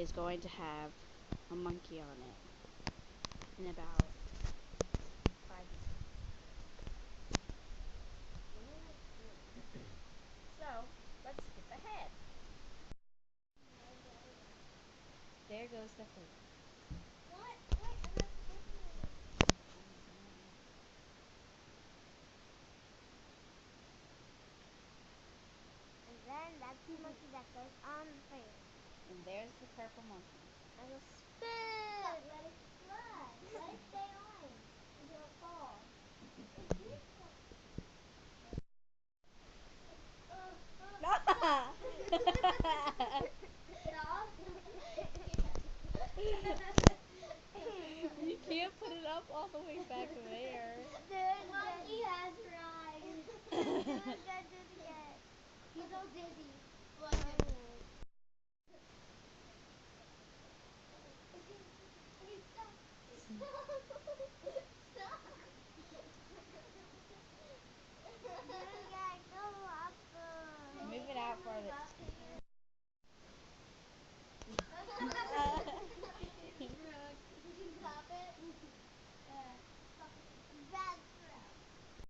is going to have a monkey on it in about 5 minutes. So, let's skip ahead. There goes the food. What? Wait, I'm not supposed to. And then that's the monkey that goes on the face. And there's the purple monkey. I will spin. Let it fly. Let it stay on until it falls.